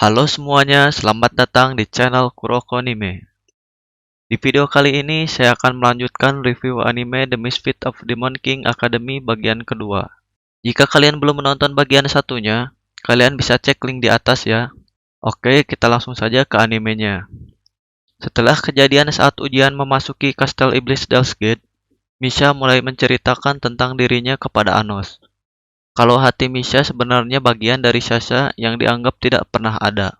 Halo semuanya, selamat datang di channel Kuroko Anime. Di video kali ini, saya akan melanjutkan review anime The Misfit of Demon King Academy bagian kedua. Jika kalian belum menonton bagian satunya, kalian bisa cek link di atas ya. Oke, kita langsung saja ke animenya. Setelah kejadian saat ujian memasuki Kastel Iblis Dells Gate, Misha mulai menceritakan tentang dirinya kepada Anos. Kalau hati Misha sebenarnya bagian dari Sasha yang dianggap tidak pernah ada.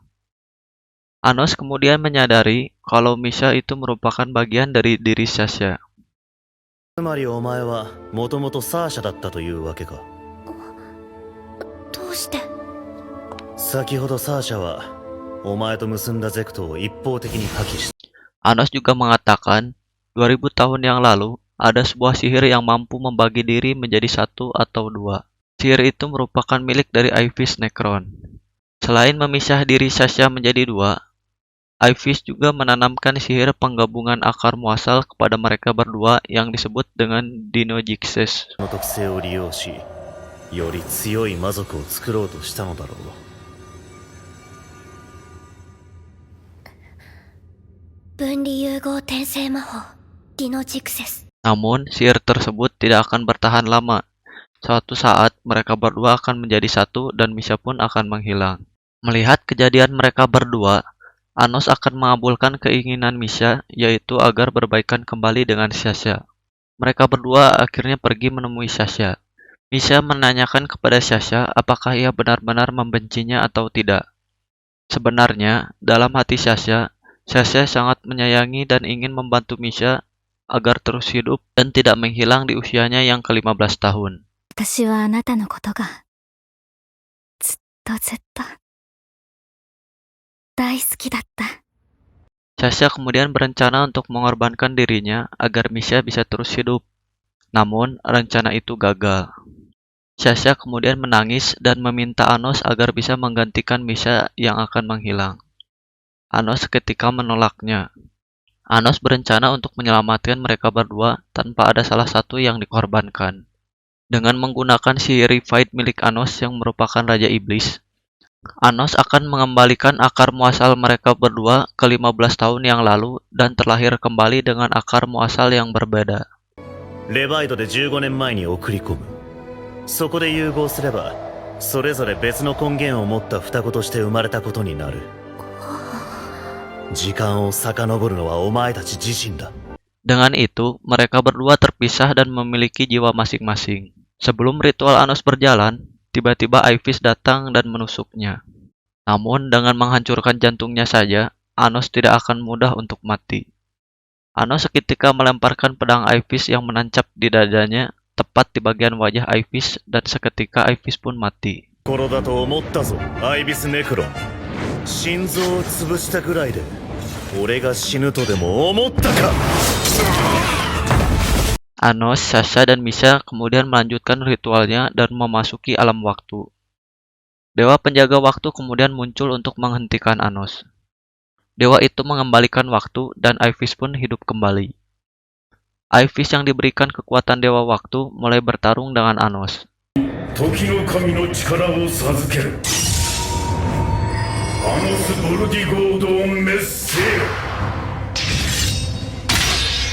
Anos kemudian menyadari kalau Misha itu merupakan bagian dari diri Sasha. つまりお前はもともとサーシャだったというわけか。どうして？先ほどサーシャはお前と結んだゼクトを一方的に破棄した。 Anos juga mengatakan, 2000 tahun yang lalu, ada sebuah sihir yang mampu membagi diri menjadi satu atau dua. Sihir itu merupakan milik dari Ivis Necron. Selain memisah diri Sasha menjadi dua, Ivis juga menanamkan sihir penggabungan akar muasal kepada mereka berdua yang disebut dengan Dinojixes. その特性を利用し、より強い魔族を作ろうとしたのだろう。分離融合転生魔法ディノジクセス。 Namun, sihir tersebut tidak akan bertahan lama. Suatu saat, mereka berdua akan menjadi satu dan Misha pun akan menghilang. Melihat kejadian mereka berdua, Anos akan mengabulkan keinginan Misha, yaitu agar berbaikan kembali dengan Sasha. Mereka berdua akhirnya pergi menemui Sasha. Misha menanyakan kepada Sasha apakah ia benar-benar membencinya atau tidak. Sebenarnya, dalam hati Sasha sangat menyayangi dan ingin membantu Misha agar terus hidup dan tidak menghilang di usianya yang ke-15 tahun. 私はあなたのことがずっと大好きだった。 Sasha kemudian berencana untuk mengorbankan dirinya agar Misha bisa terus hidup. Namun, rencana itu gagal. Sasha kemudian menangis dan meminta Anos agar bisa menggantikan Misha yang akan menghilang. Anos seketika menolaknya. Anos berencana untuk menyelamatkan mereka berdua tanpa ada salah satu yang dikorbankan. Dengan menggunakan si Revite milik Anos yang merupakan Raja Iblis, Anos akan mengembalikan akar muasal mereka berdua ke 15 tahun yang lalu dan terlahir kembali dengan akar muasal yang berbeda. レバイトで15年前に送り込む。そこで融合すれば、それぞれ別の根源を持った双子として生まれたことになる。時間を遡るのはお前たち自身だ。 Dengan itu, mereka berdua terpisah dan memiliki jiwa masing-masing. Sebelum ritual Anos berjalan, tiba-tiba Ivis datang dan menusuknya. Namun, dengan menghancurkan jantungnya saja, Anos tidak akan mudah untuk mati. Anos seketika melemparkan pedang Ivis yang menancap di dadanya, tepat di bagian wajah Ivis, dan seketika Ivis pun mati. ころだと思ったぞ、アイビスネクロン。心臓を潰したぐらいで、俺が死ぬとでも思ったか。 Anos, Sasha, dan Misha kemudian melanjutkan ritualnya dan memasuki alam waktu. Dewa penjaga waktu kemudian muncul untuk menghentikan Anos. Dewa itu mengembalikan waktu dan Ivis pun hidup kembali. Ivis yang diberikan kekuatan Dewa Waktu mulai bertarung dengan Anos. 時の神の力を授ける。アノス・ボルディゴードを滅せよ。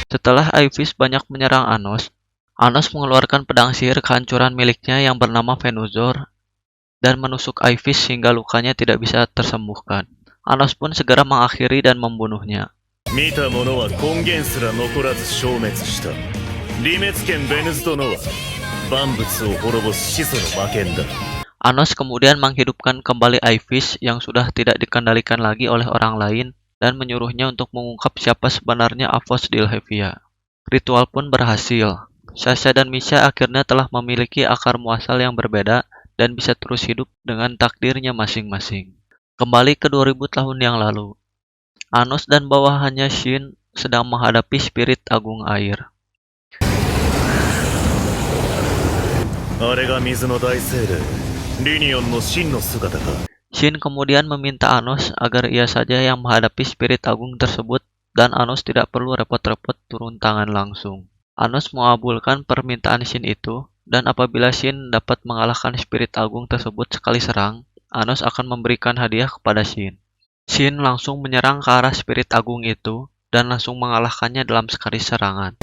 Setelah Ivis banyak menyerang Anos, Anos mengeluarkan pedang sihir kehancuran miliknya yang bernama Venuzor dan menusuk Ivis hingga lukanya tidak bisa tersembuhkan. Anos pun segera mengakhiri dan membunuhnya. 見た者は根源すら残らず消滅した。リメツ剣ベヌズ殿は万物を滅ぼす始祖の魔剣だ。 Anos kemudian menghidupkan kembali Ivis yang sudah tidak dikendalikan lagi oleh orang lain dan menyuruhnya untuk mengungkap siapa sebenarnya Avos Dilhevia. Ritual pun berhasil. Sasha dan Misha akhirnya telah memiliki akar muasal yang berbeda dan bisa terus hidup dengan takdirnya masing-masing. Kembali ke 2000 tahun yang lalu, Anos dan bawahannya Shin sedang menghadapi spirit agung air. あれが水の大精霊、リニオンの真の姿か。 Shin kemudian meminta Anos agar ia saja yang menghadapi spirit agung tersebut dan Anos tidak perlu repot-repot turun tangan langsung. Anos mengabulkan permintaan Shin itu, dan apabila Shin dapat mengalahkan spirit agung tersebut sekali serang, Anos akan memberikan hadiah kepada Shin. Shin langsung menyerang ke arah spirit agung itu dan langsung mengalahkannya dalam sekali serangan.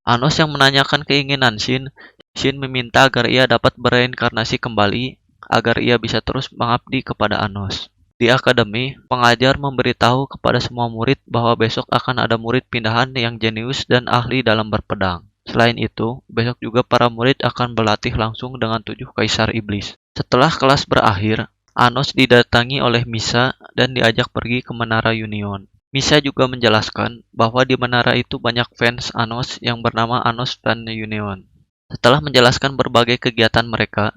Anos yang menanyakan keinginan Shin. Shin meminta agar ia dapat bereinkarnasi kembali agar ia bisa terus mengabdi kepada Anos. Di akademi, pengajar memberitahu kepada semua murid bahwa besok akan ada murid pindahan yang jenius dan ahli dalam berpedang. Selain itu, besok juga para murid akan berlatih langsung dengan 7 kaisar iblis. Setelah kelas berakhir, Anos didatangi oleh Misa dan diajak pergi ke Menara Union. Misa juga menjelaskan bahwa di menara itu banyak fans Anos yang bernama Anos Fan Union. Setelah menjelaskan berbagai kegiatan mereka,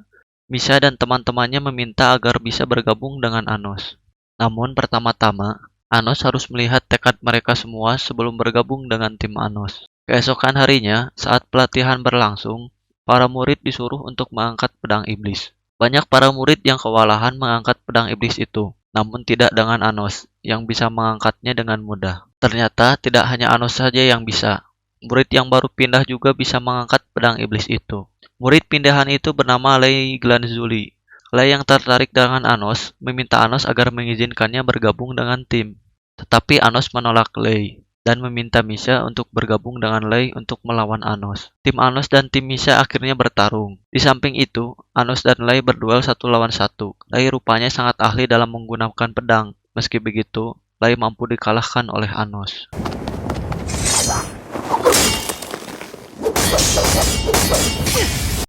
Misa dan teman-temannya meminta agar bisa bergabung dengan Anos. Namun pertama-tama, Anos harus melihat tekad mereka semua sebelum bergabung dengan tim Anos. Keesokan harinya, saat pelatihan berlangsung, para murid disuruh untuk mengangkat pedang iblis. Banyak para murid yang kewalahan mengangkat pedang iblis itu, namun tidak dengan Anos, yang bisa mengangkatnya dengan mudah. Ternyata tidak hanya Anos saja yang bisa. Murid yang baru pindah juga bisa mengangkat pedang iblis itu. Murid pindahan itu bernama Lei Glanzuli. Lei yang tertarik dengan Anos meminta Anos agar mengizinkannya bergabung dengan tim. Tetapi Anos menolak Lei dan meminta Misa untuk bergabung dengan Lei untuk melawan Anos. Tim Anos dan tim Misa akhirnya bertarung. Di samping itu, Anos dan Lei berduel 1 lawan 1. Lei rupanya sangat ahli dalam menggunakan pedang. Meski begitu, Lei mampu dikalahkan oleh Anos.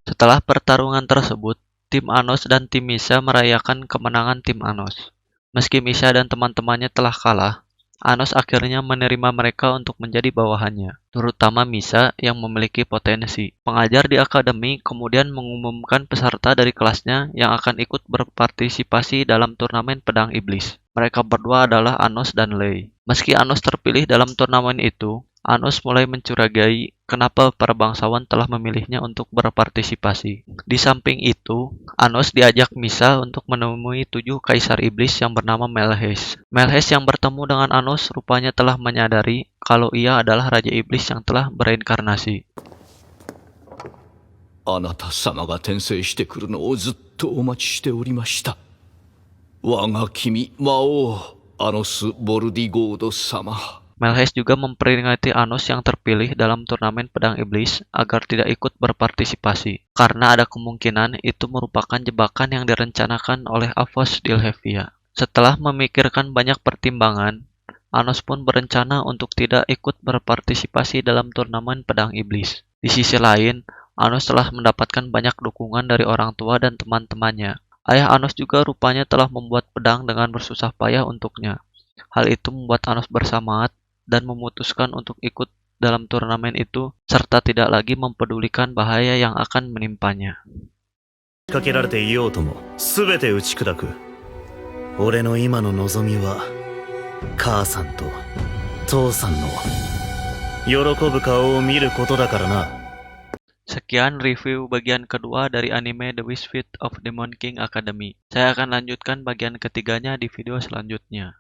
Setelah pertarungan tersebut, tim Anos dan tim Misa merayakan kemenangan tim Anos. Meski Misa dan teman-temannya telah kalah, Anos akhirnya menerima mereka untuk menjadi bawahannya, terutama Misa yang memiliki potensi. Pengajar di akademi kemudian mengumumkan peserta dari kelasnya yang akan ikut berpartisipasi dalam turnamen pedang iblis. Mereka berdua adalah Anos dan Lei. Meski Anos terpilih dalam turnamen itu, Anos mulai mencurigai kenapa para bangsawan telah memilihnya untuk berpartisipasi. Di samping itu, Anos diajak Misa untuk menemui 7 kaisar iblis yang bernama Melhes. Melhes yang bertemu dengan Anos rupanya telah menyadari kalau ia adalah raja iblis yang telah bereinkarnasi. あなた様が転生してくるのをずっとお待ちしておりました。我が君、魔王、アノス・ボルディゴード様。 Melhes juga memperingati Anos yang terpilih dalam turnamen pedang iblis agar tidak ikut berpartisipasi, karena ada kemungkinan itu merupakan jebakan yang direncanakan oleh Avos Dilhevia. Setelah memikirkan banyak pertimbangan, Anos pun berencana untuk tidak ikut berpartisipasi dalam turnamen pedang iblis. Di sisi lain, Anos telah mendapatkan banyak dukungan dari orang tua dan teman-temannya. Ayah Anos juga rupanya telah membuat pedang dengan bersusah payah untuknya. Hal itu membuat Anos bersemangat dan memutuskan untuk ikut dalam turnamen itu serta tidak lagi mempedulikan bahaya yang akan menimpanya. かけられていようとも全て打ち砕く。俺の今の望みは母さんと父さんの喜ぶ顔を見ることだからな。 Sekian review bagian kedua dari anime The Misfit of Demon King Academy. Saya akan lanjutkan bagian ketiganya di video selanjutnya.